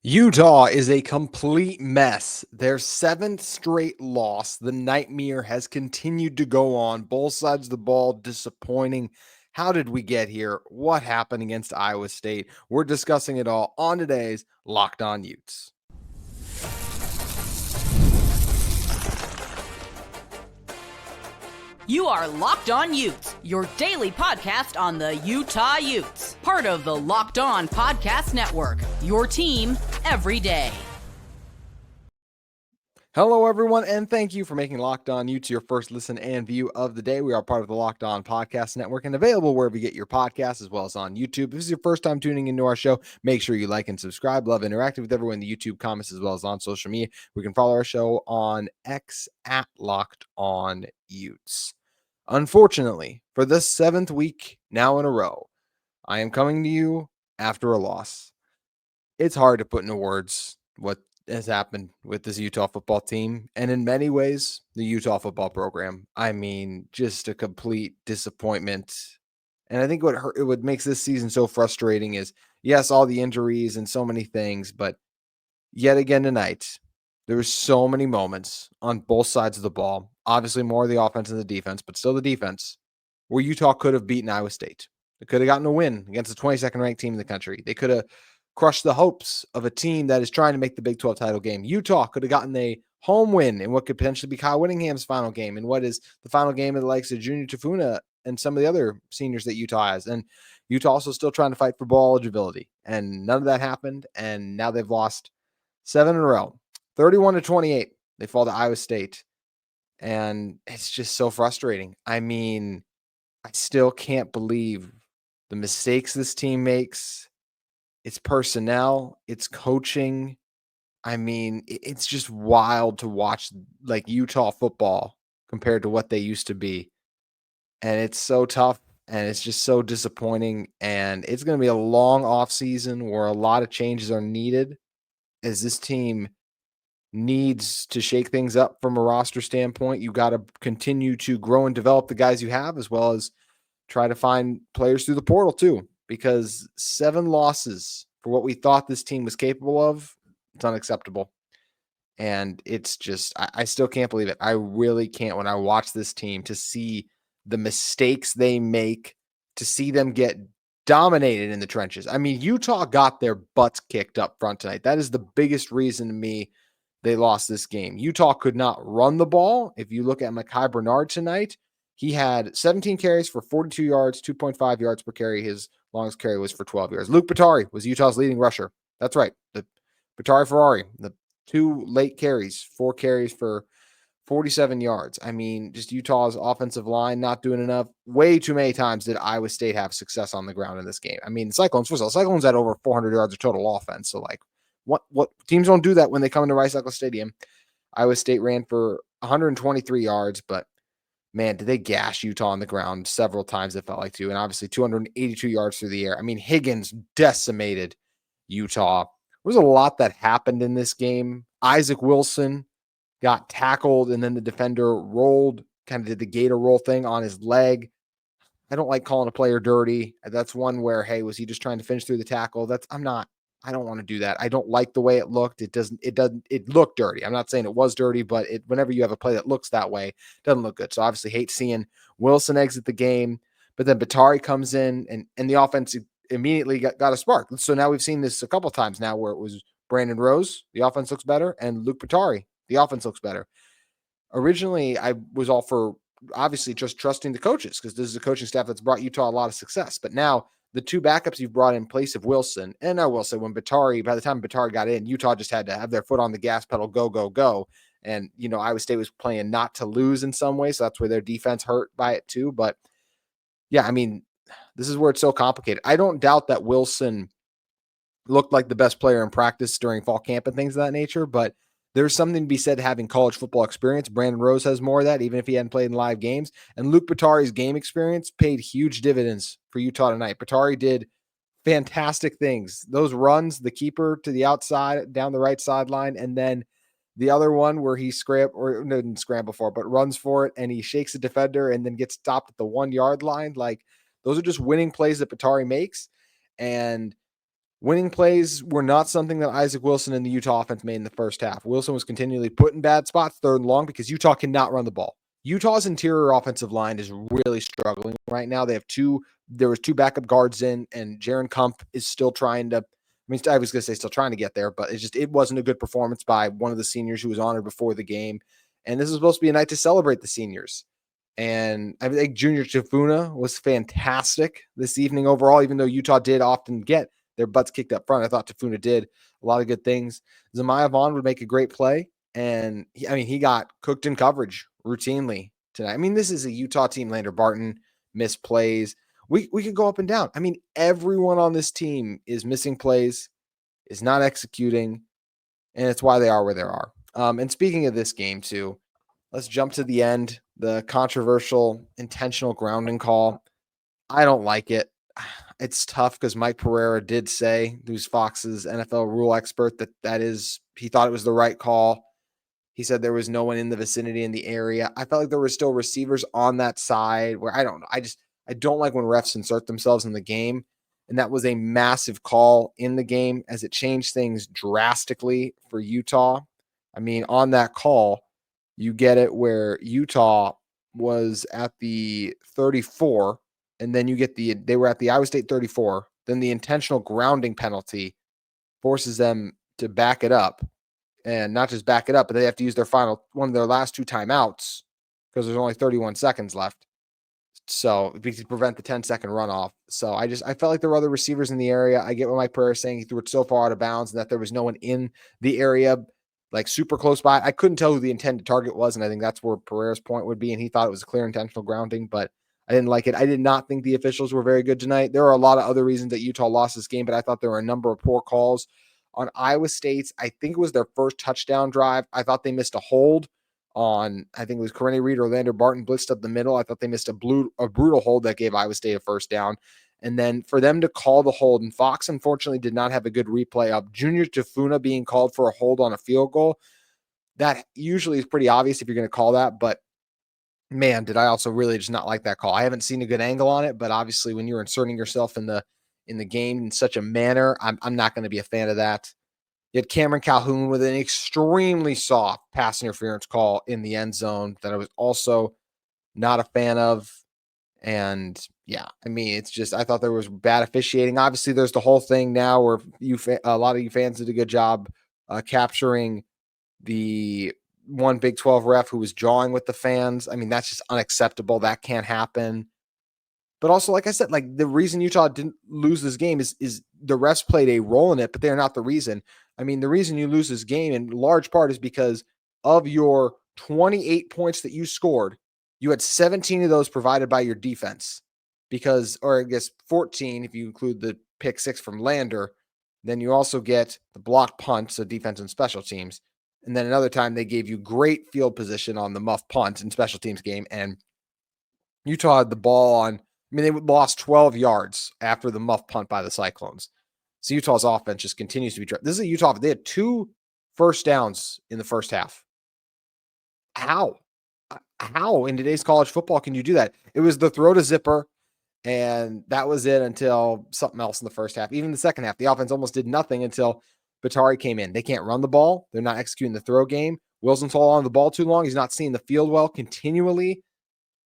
Utah is a complete mess. Their seventh straight loss. The nightmare has continued to go on. Both sides of the ball disappointing. How did we get here? What happened against Iowa State? We're discussing it all on today's Locked On Utes. You are Locked On Utes, your daily podcast on the Utah Utes. Part of the Locked On Podcast Network, your team every day. Hello, everyone, and thank you for making Locked On Utes your first listen and view of the day. We are part of the Locked On Podcast Network and available wherever you get your podcasts, as well as on YouTube. If this is your first time tuning into our show, make sure you like and subscribe. Love interacting with everyone in the YouTube comments, as well as on social media. We can follow our show on X at Locked On Utes. Unfortunately, for the seventh week now in a row, I am coming to you after a loss. It's hard to put into words what has happened with this Utah football team, and in many ways, the Utah football program. I mean, just a complete disappointment. And I think what makes this season so frustrating is, yes, all the injuries and so many things, but yet again tonight, there were so many moments on both sides of the ball. Obviously, more of the offense than the defense, but still the defense, where Utah could have beaten Iowa State. They could have gotten a win against the 22nd ranked team in the country. They could have crushed the hopes of a team that is trying to make the Big 12 title game. Utah could have gotten a home win in what could potentially be Kyle Whittingham's final game, and what is the final game of the likes of Junior Tafuna and some of the other seniors that Utah has. And Utah also still trying to fight for bowl eligibility, and none of that happened. And now they've lost 7 in a row, 31-28. They fall to Iowa State, and it's just so frustrating. I mean, I still can't believe the mistakes this team makes. It's personnel, it's coaching. I mean, it's just wild to watch like Utah football compared to what they used to be. And it's so tough and it's just so disappointing. And it's going to be a long off season where a lot of changes are needed as this team needs to shake things up from a roster standpoint. You got to continue to grow and develop the guys you have, as well as try to find players through the portal too, because 7 losses for what we thought this team was capable of, it's unacceptable. And it's just, I still can't believe it. I really can't when I watch this team to see the mistakes they make, to see them get dominated in the trenches. I mean, Utah got their butts kicked up front tonight. That is the biggest reason to me they lost this game. Utah could not run the ball. If you look at Mekhi Bernard tonight, he had 17 carries for 42 yards, 2.5 yards per carry. His longest carry was for 12 yards. Luke Batari was Utah's leading rusher. That's right. The Batari Ferrari, the 2 late carries, 4 carries for 47 yards. I mean, just Utah's offensive line not doing enough. Way too many times did Iowa State have success on the ground in this game. I mean, Cyclones, first of all, Cyclones had over 400 yards of total offense. So, like, what teams don't do that when they come into Rice Eccles Stadium. Iowa State ran for 123 yards, but man, did they gash Utah on the ground several times, it felt like, too. And obviously 282 yards through the air. I mean, Higgins decimated Utah. There was a lot that happened in this game. Isaac Wilson got tackled, and then the defender rolled, kind of did the gator roll thing on his leg. I don't like calling a player dirty. That's one where, hey, was he just trying to finish through the tackle? I don't want to do that. I don't like the way it looked. It looked dirty. I'm not saying it was dirty, but whenever you have a play that looks that way, it doesn't look good. So obviously hate seeing Wilson exit the game, but then Batari comes in and the offense immediately got a spark. So now we've seen this a couple times now where it was Brandon Rose, the offense looks better, and Luke Batari, the offense looks better. Originally, I was all for obviously just trusting the coaches, because this is a coaching staff that's brought Utah a lot of success. But now the 2 backups you've brought in place of Wilson, and I will say by the time Batari got in, Utah just had to have their foot on the gas pedal, go, go, go. And, Iowa State was playing not to lose in some way. So that's where their defense hurt by it too. But yeah, I mean, this is where it's so complicated. I don't doubt that Wilson looked like the best player in practice during fall camp and things of that nature, but there's something to be said having college football experience. Brandon Rose has more of that, even if he hadn't played in live games. And Luke Batari's game experience paid huge dividends for Utah tonight. Batari did fantastic things. Those runs, the keeper to the outside, down the right sideline, and then the other one where he didn't scramble for it, but runs for it, and he shakes the defender and then gets stopped at the 1 yard line. Like, those are just winning plays that Batari makes. And Winning plays were not something that Isaac Wilson and the Utah offense made in the first half. Wilson was continually put in bad spots, third and long, because Utah cannot run the ball. Utah's interior offensive line is really struggling right now. There was two backup guards in, and Jaron Kump is still trying to, I was going to say still trying to get there, but it wasn't a good performance by one of the seniors who was honored before the game. And this is supposed to be a night to celebrate the seniors. And I think Junior Tafuna was fantastic this evening overall, even though Utah did often get their butts kicked up front. I thought Tafuna did a lot of good things. Zemiah Vaughn would make a great play. And he got cooked in coverage routinely tonight. This is a Utah team. Lander Barton missed plays. We could go up and down. Everyone on this team is missing plays, is not executing, and it's why they are where they are. And speaking of this game too, let's jump to the end. The controversial intentional grounding call. I don't like it. It's tough because Mike Pereira did say, who's Fox's NFL rule expert, he thought it was the right call. He said there was no one in the vicinity in the area. I felt like there were still receivers on that side where I don't know. I don't like when refs insert themselves in the game. And that was a massive call in the game as it changed things drastically for Utah. On that call, you get it where Utah was at the 34, and then they were at the Iowa State 34. Then the intentional grounding penalty forces them to back it up. And not just back it up, but they have to use one of their last two timeouts because there's only 31 seconds left. So to prevent the 10-second runoff. So I felt like there were other receivers in the area. I get what Mike Pereira is saying. He threw it so far out of bounds and that there was no one in the area, like super close by. I couldn't tell who the intended target was, and I think that's where Pereira's point would be. And he thought it was a clear intentional grounding, but I didn't like it. I did not think the officials were very good tonight. There are a lot of other reasons that Utah lost this game, but I thought there were a number of poor calls. On Iowa State's, I think it was their first touchdown drive. I thought they missed a hold on, I think it was Corrine Reed or Lander Barton blitzed up the middle. I thought they missed a brutal hold that gave Iowa State a first down. And then for them to call the hold, and Fox unfortunately did not have a good replay of Junior Tafuna being called for a hold on a field goal. That usually is pretty obvious if you're going to call that, but man, did I also really just not like that call. I haven't seen a good angle on it, but obviously when you're inserting yourself in the game in such a manner, I'm not going to be a fan of that. You had Cameron Calhoun with an extremely soft pass interference call in the end zone that I was also not a fan of. And yeah, it's just, I thought there was bad officiating. Obviously there's the whole thing now where a lot of you fans did a good job capturing the one Big 12 ref who was jawing with the fans. That's just unacceptable. That can't happen. But also, like I said, like the reason Utah didn't lose this game is the refs played a role in it, but they're not the reason. The reason you lose this game in large part is because of your 28 points that you scored. You had 17 of those provided by your defense or I guess 14 if you include the pick 6 from Lander. Then you also get the blocked punt, so defense and special teams. And then another time they gave you great field position on the muff punt in special teams game. And Utah had the ball on, they lost 12 yards after the muff punt by the Cyclones. So Utah's offense just continues to be. This is a Utah. They had 2 first downs in the first half. How in today's college football can you do that? It was the throw to Zipper, and that was it until something else in the first half. Even the second half, the offense almost did nothing until Batari came in. They can't run the ball. They're not executing the throw game. Wilson's holding on the ball too long. He's not seeing the field well continually.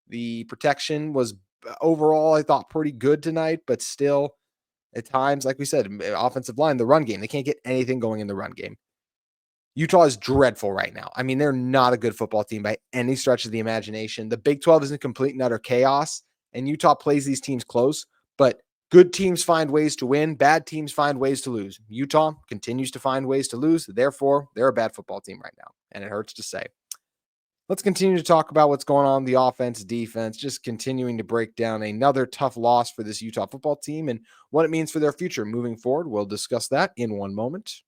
The protection was overall, I thought, pretty good tonight, but still at times, like we said, offensive line, the run game, they can't get anything going in the run game. Utah is dreadful right now. They're not a good football team by any stretch of the imagination. The Big 12 is in complete and utter chaos, and Utah plays these teams close, but good teams find ways to win. Bad teams find ways to lose. Utah continues to find ways to lose. Therefore, they're a bad football team right now, and it hurts to say. Let's continue to talk about what's going on in the offense, defense, just continuing to break down another tough loss for this Utah football team and what it means for their future moving forward. We'll discuss that in one moment.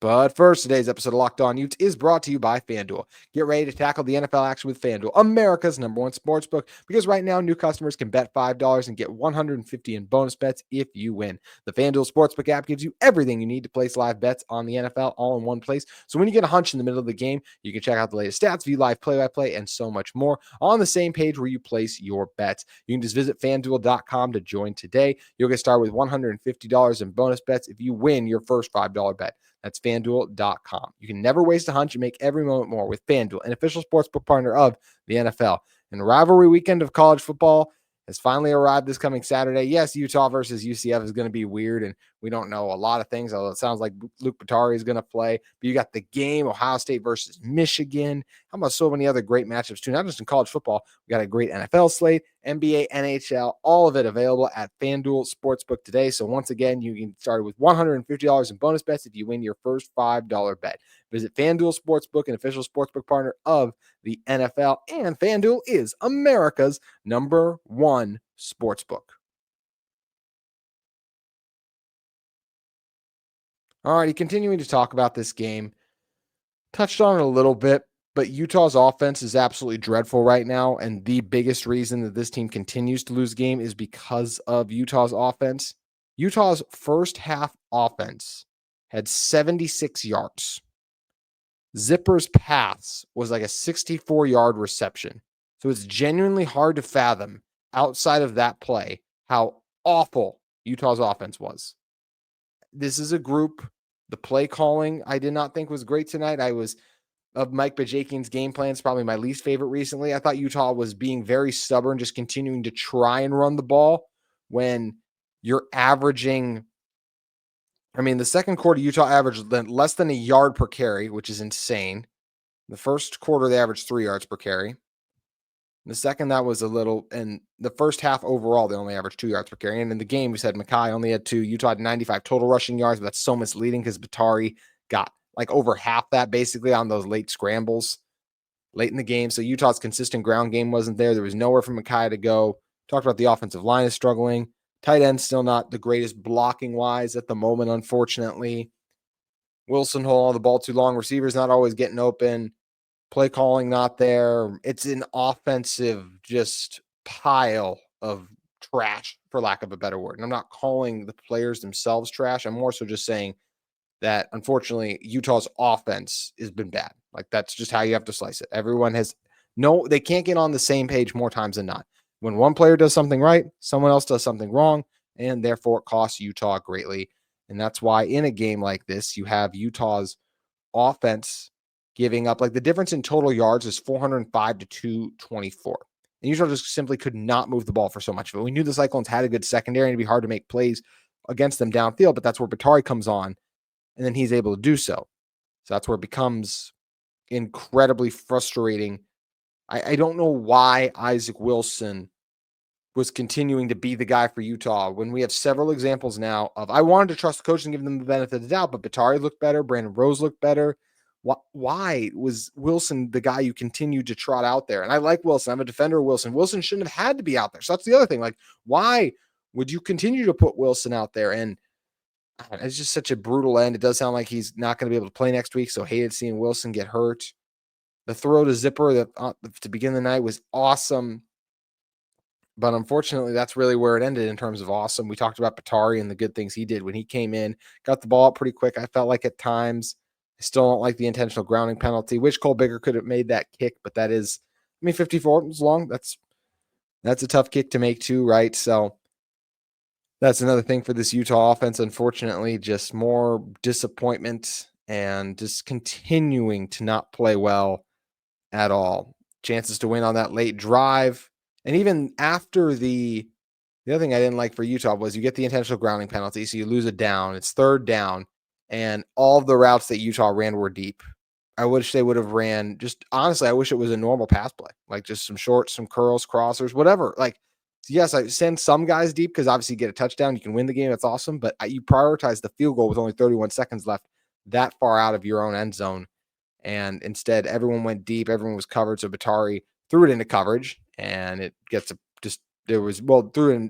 But first, today's episode of Locked On Utes is brought to you by FanDuel. Get ready to tackle the NFL action with FanDuel, America's #1 sportsbook, because right now new customers can bet $5 and get $150 in bonus bets if you win. The FanDuel Sportsbook app gives you everything you need to place live bets on the NFL all in one place. So when you get a hunch in the middle of the game, you can check out the latest stats, view live play-by-play, and so much more on the same page where you place your bets. You can just visit FanDuel.com to join today. You'll get started with $150 in bonus bets if you win your first $5 bet. That's FanDuel.com. You can never waste a hunch and make every moment more with FanDuel, an official sportsbook partner of the NFL. And the rivalry weekend of college football has finally arrived this coming Saturday. Yes, Utah versus UCF is going to be weird, and we don't know a lot of things, although it sounds like Luke Batari is going to play. But you got the game, Ohio State versus Michigan. How about so many other great matchups, too? Not just in college football. We got a great NFL slate, NBA, NHL, all of it available at FanDuel Sportsbook today. So once again, you can start with $150 in bonus bets if you win your first $5 bet. Visit FanDuel Sportsbook, an official sportsbook partner of the NFL, and FanDuel is America's #1 sportsbook. All righty, continuing to talk about this game. Touched on it a little bit, but Utah's offense is absolutely dreadful right now, and the biggest reason that this team continues to lose game is because of Utah's offense. Utah's first half offense had 76 yards. Zipper's pass was like a 64-yard reception. So it's genuinely hard to fathom outside of that play how awful Utah's offense was. This is a group. The play calling I did not think was great tonight. Of Mike Bajakian's game plan, it's probably my least favorite recently. I thought Utah was being very stubborn, just continuing to try and run the ball when you're averaging. I mean, the second quarter, Utah averaged less than a yard per carry, which is insane. The first quarter, they averaged 3 yards per carry. The second, that was a little, and the first half overall, they only averaged 2 yards per carry. And in the game, we said Mackay only had 2. Utah had 95 total rushing yards, but that's so misleading because Batari got like over half that basically on those late scrambles late in the game. So Utah's consistent ground game wasn't there. There was nowhere for Mackay to go. Talked about the offensive line is struggling. Tight end still not the greatest blocking wise at the moment, unfortunately. Wilson holding the ball too long. Receivers not always getting open. Play calling not there. It's an offensive just pile of trash, for lack of a better word. And I'm not calling the players themselves trash. I'm more so just saying that, unfortunately, Utah's offense has been bad. Like, that's just how you have to slice it. Everyone they can't get on the same page more times than not. When one player does something right, someone else does something wrong, and therefore it costs Utah greatly. And that's why in a game like this, you have Utah's offense giving up, like, the difference in total yards is 405 to 224. And Utah just simply could not move the ball for so much of it. We knew the Cyclones had a good secondary and it'd be hard to make plays against them downfield, but that's where Batari comes on, and then he's able to do so. So that's where it becomes incredibly frustrating. I don't know why Isaac Wilson was continuing to be the guy for Utah when we have several examples now of, I wanted to trust the coach and give them the benefit of the doubt, but Batari looked better. Brandon Rose looked better. Why was Wilson the guy you continued to trot out there? And I like Wilson. I'm a defender of Wilson. Wilson shouldn't have had to be out there. So that's the other thing. Like, why would you continue to put Wilson out there? And it's just such a brutal end. It does sound like he's not going to be able to play next week, so hated seeing Wilson get hurt. The throw to Zipper to begin the night was awesome, but unfortunately, that's really where it ended in terms of awesome. We talked about Batari and the good things he did when he came in, got the ball up pretty quick. I felt like at times, I still don't like the intentional grounding penalty. Wish Cole Bigger could have made that kick, but that is, 54 was long. That's a tough kick to make too, right? So that's another thing for this Utah offense. Unfortunately, just more disappointment and just continuing to not play well at all. Chances to win on that late drive. And even after the other thing I didn't like for Utah was you get the intentional grounding penalty. So you lose a down. It's third down. And all of the routes that Utah ran were deep. I wish they would have ran honestly, I wish it was a normal pass play. Like just some shorts, some curls, crossers, whatever. Like, yes, I send some guys deep because obviously you get a touchdown. You can win the game. That's awesome. But you prioritize the field goal with only 31 seconds left that far out of your own end zone. And instead, everyone went deep. Everyone was covered. So Batari threw it into coverage, and it gets just threw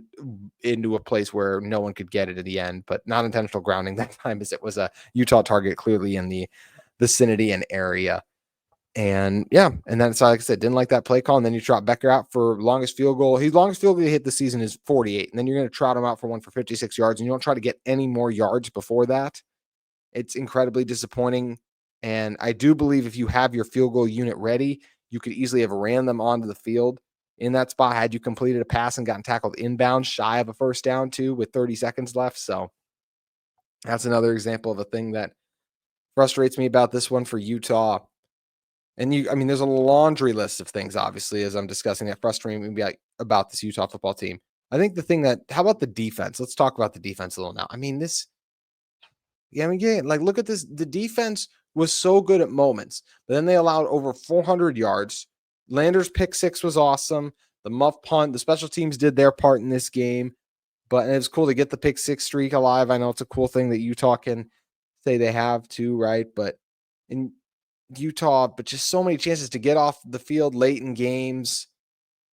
into a place where no one could get it at the end, but not intentional grounding that time, as it was a Utah target clearly in the vicinity and area. And and then, so like I said, didn't like that play call. And then you trot Becker out for longest field goal. His longest field goal he hit the season is 48. And then you're going to trot him out for one for 56 yards, and you don't try to get any more yards before that. It's incredibly disappointing. And I do believe if you have your field goal unit ready, you could easily have ran them onto the field in that spot had you completed a pass and gotten tackled inbound shy of a first down too with 30 seconds left. So that's another example of a thing that frustrates me about this one for Utah. And there's a laundry list of things, obviously, as I'm discussing that frustrate me about this Utah football team. I think how about the defense? Let's talk about the defense a little now. Look at this. The defense was so good at moments, but then they allowed over 400 yards. Lander's pick six was awesome. The muff punt, the special teams did their part in this game, but it was cool to get the pick six streak alive. I know it's a cool thing that Utah can say they have too, right? But in Utah, just so many chances to get off the field late in games.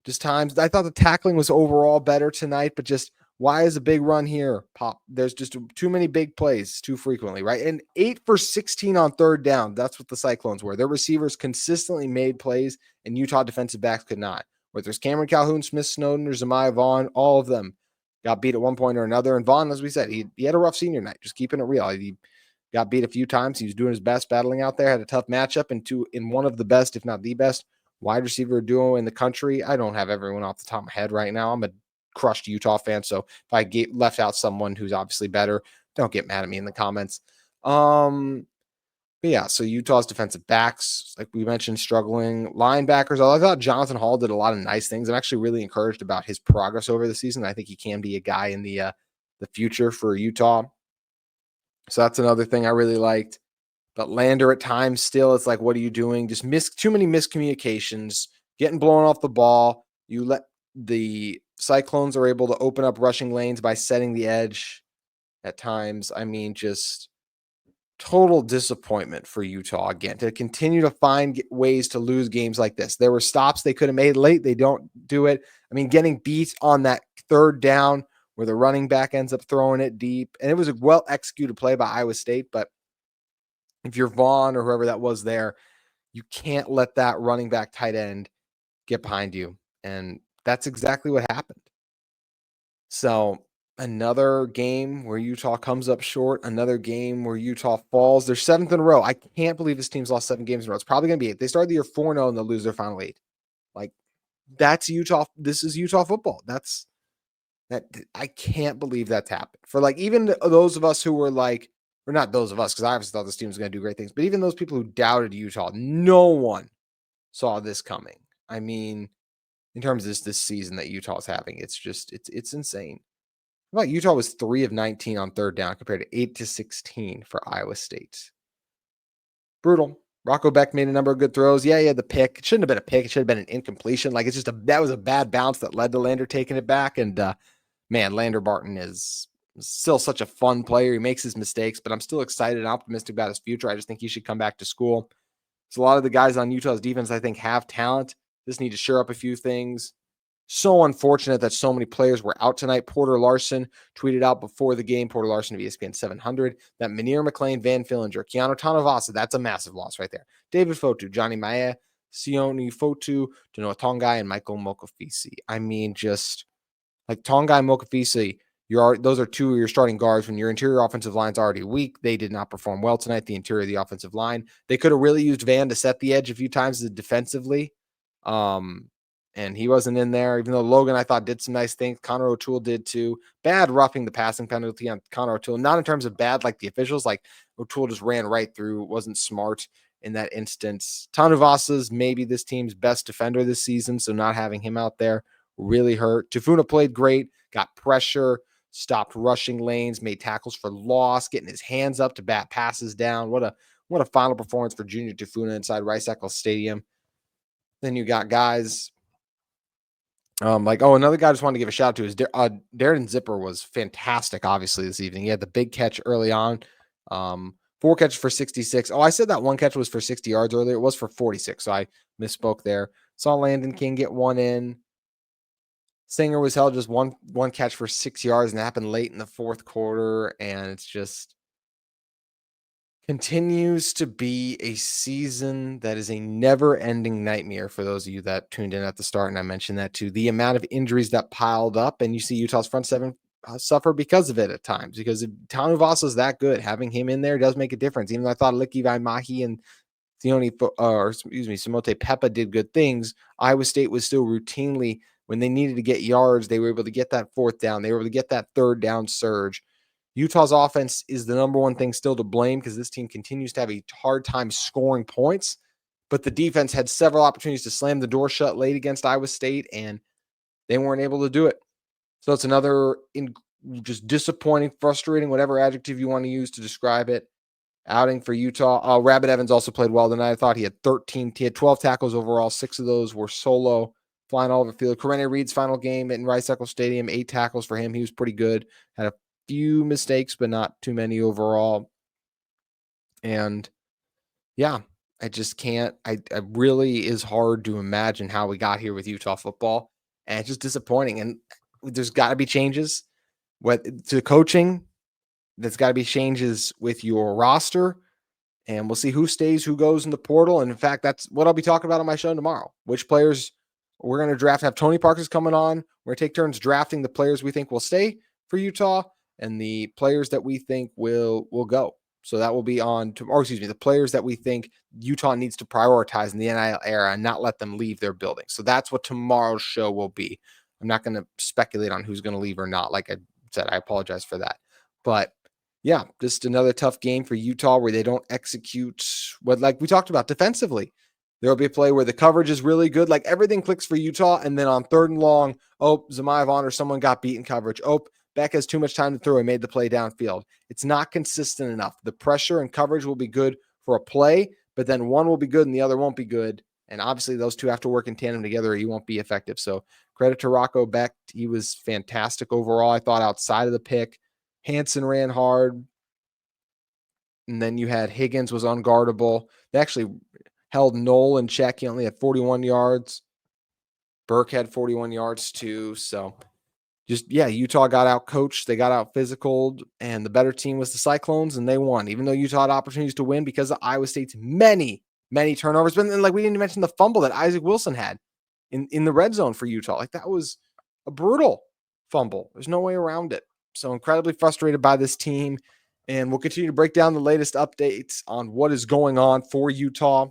Just times I thought the tackling was overall better tonight, but just why is a big run here pop? There's just too many big plays too frequently, right? And 8 for 16 on third down. That's what the Cyclones were. Their receivers consistently made plays, and Utah defensive backs could not. Whether there's Cameron Calhoun, Smith Snowden, or Zemiah Vaughn, all of them got beat at one point or another. And Vaughn, as we said, he had a rough senior night, just keeping it real. He got beat a few times. He was doing his best battling out there, had a tough matchup in one of the best, if not the best, wide receiver duo in the country. I don't have everyone off the top of my head right now. I'm a crushed Utah fan, so if I left out someone who's obviously better, don't get mad at me in the comments. So Utah's defensive backs, like we mentioned, struggling. Linebackers, I thought Jonathan Hall did a lot of nice things. I'm actually really encouraged about his progress over the season. I think he can be a guy in the future for Utah. So that's another thing I really liked. But Lander at times still, it's like, what are you doing? Just too many miscommunications, getting blown off the ball. You let the Cyclones are able to open up rushing lanes by setting the edge at times. Just total disappointment for Utah again to continue to find ways to lose games like this. There were stops they could have made late. They don't do it. Getting beat on that third down where the running back ends up throwing it deep. And it was a well-executed play by Iowa State, but if you're Vaughn or whoever that was there, you can't let that running back tight end get behind you. And that's exactly what happened. So another game where Utah comes up short, another game where Utah falls. They're 7th in a row. I can't believe this team's lost 7 games in a row. It's probably going to be 8. They started the year 4-0 and they'll lose their final 8. That's Utah. This is Utah football. I can't believe that's happened. For even those of us who were or not those of us, because I obviously thought this team was going to do great things, but even those people who doubted Utah, no one saw this coming. In terms of this season that Utah is having, it's insane. How about Utah was 3 of 19 on third down compared to 8 to 16 for Iowa State. Brutal. Rocco Beck made a number of good throws. Yeah, he had the pick. It shouldn't have been a pick. It should have been an incompletion. That was a bad bounce that led to Lander taking it back. And Lander Barton is still such a fun player. He makes his mistakes, but I'm still excited and optimistic about his future. I just think he should come back to school. So a lot of the guys on Utah's defense, I think, have talent. Just need to shore up a few things. So unfortunate that so many players were out tonight. Porter Larson tweeted out before the game, Porter Larson of ESPN 700, that Munir McLean, Van Fillinger, Keanu Tanavasa, that's a massive loss right there. David Fotu, Johnny Maya, Sione Fotu, Danoa Tongai, and Michael Mokafisi. Just like Tongai and Mokafisi, those are 2 of your starting guards when your interior offensive line's already weak. They did not perform well tonight, the interior of the offensive line. They could have really used Van to set the edge a few times defensively. And he wasn't in there, even though Logan, I thought, did some nice things. Connor O'Toole did too. Bad roughing the passing penalty on Connor O'Toole. Not in terms of bad like the officials. O'Toole just ran right through. Wasn't smart in that instance. Tanavasa's maybe this team's best defender this season, so not having him out there really hurt. Tafuna played great. Got pressure. Stopped rushing lanes. Made tackles for loss. Getting his hands up to bat passes down. What a final performance for Junior Tafuna inside Rice Eccles Stadium. Then you got guys another guy I just wanted to give a shout out to is Darren Zipper was fantastic, obviously, this evening. He had the big catch early on. 4 catches for 66. Oh, I said that one catch was for 60 yards earlier. It was for 46, so I misspoke there. Saw Landon King get one in. Singer was held just one catch for 6 yards, and it happened late in the fourth quarter, and it's just continues to be a season that is a never-ending nightmare for those of you that tuned in at the start, and I mentioned that too. The amount of injuries that piled up, and you see Utah's front seven suffer because of it at times, because Tanuvasa is that good. Having him in there does make a difference. Even though I thought Licky Vaimahi and Simote Peppa did good things, Iowa State was still routinely, when they needed to get yards, they were able to get that fourth down. They were able to get that third down surge. Utah's offense is the number one thing still to blame because this team continues to have a hard time scoring points, but the defense had several opportunities to slam the door shut late against Iowa State, and they weren't able to do it. So it's another just disappointing, frustrating, whatever adjective you want to use to describe it, outing for Utah. Rabbit Evans also played well tonight. I thought he had 12 tackles overall. 6 of those were solo, flying all over the field. Correne Reed's final game in Rice-Eccles Stadium, 8 tackles for him. He was pretty good. Had a few mistakes, but not too many overall. And yeah, I just can't. I really is hard to imagine how we got here with Utah football, and it's just disappointing. And there's got to be changes to coaching. There's got to be changes with your roster, and we'll see who stays, who goes in the portal. And in fact, that's what I'll be talking about on my show tomorrow. Which players we're going to draft. Have Tony Parker's coming on. We're going to take turns drafting the players we think will stay for Utah and the players that we think will go. So that will be on, the players that we think Utah needs to prioritize in the NIL era and not let them leave their building. So that's what tomorrow's show will be. I'm not going to speculate on who's going to leave or not. Like I said, I apologize for that. But yeah, just another tough game for Utah where they don't execute what, like we talked about defensively. There will be a play where the coverage is really good. Like everything clicks for Utah. And then on 3rd and long, Zemayev or someone got beaten coverage. Beck has too much time to throw and made the play downfield. It's not consistent enough. The pressure and coverage will be good for a play, but then one will be good and the other won't be good. And obviously those two have to work in tandem together or you won't be effective. So credit to Rocco Beck. He was fantastic overall. I thought outside of the pick, Hansen ran hard. And then you had Higgins was unguardable. They actually held Knoll in check. He only had 41 yards. Burke had 41 yards too. So Utah got out coached. They got out physical, and the better team was the Cyclones, and they won. Even though Utah had opportunities to win because of Iowa State's many, many turnovers. But then, we didn't mention the fumble that Isaac Wilson had in the red zone for Utah. Like, that was a brutal fumble. There's no way around it. So incredibly frustrated by this team, and we'll continue to break down the latest updates on what is going on for Utah.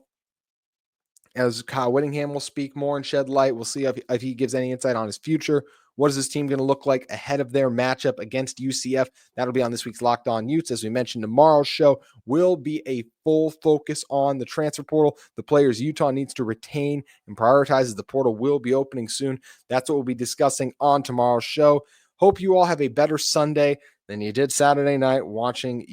As Kyle Whittingham will speak more and shed light. We'll see if he gives any insight on his future. What is this team going to look like ahead of their matchup against UCF? That'll be on this week's Locked On Utes. As we mentioned, tomorrow's show will be a full focus on the transfer portal, the players Utah needs to retain and prioritize as the portal will be opening soon. That's what we'll be discussing on tomorrow's show. Hope you all have a better Sunday than you did Saturday night watching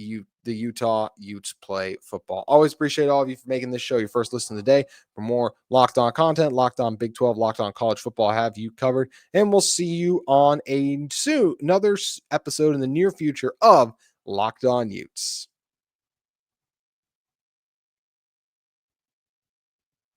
the Utah Utes play football. Always appreciate all of you for making this show your first listen of the day. For more Locked On content, Locked On Big 12, Locked On College Football, I have you covered. And we'll see you on another episode in the near future of Locked On Utes.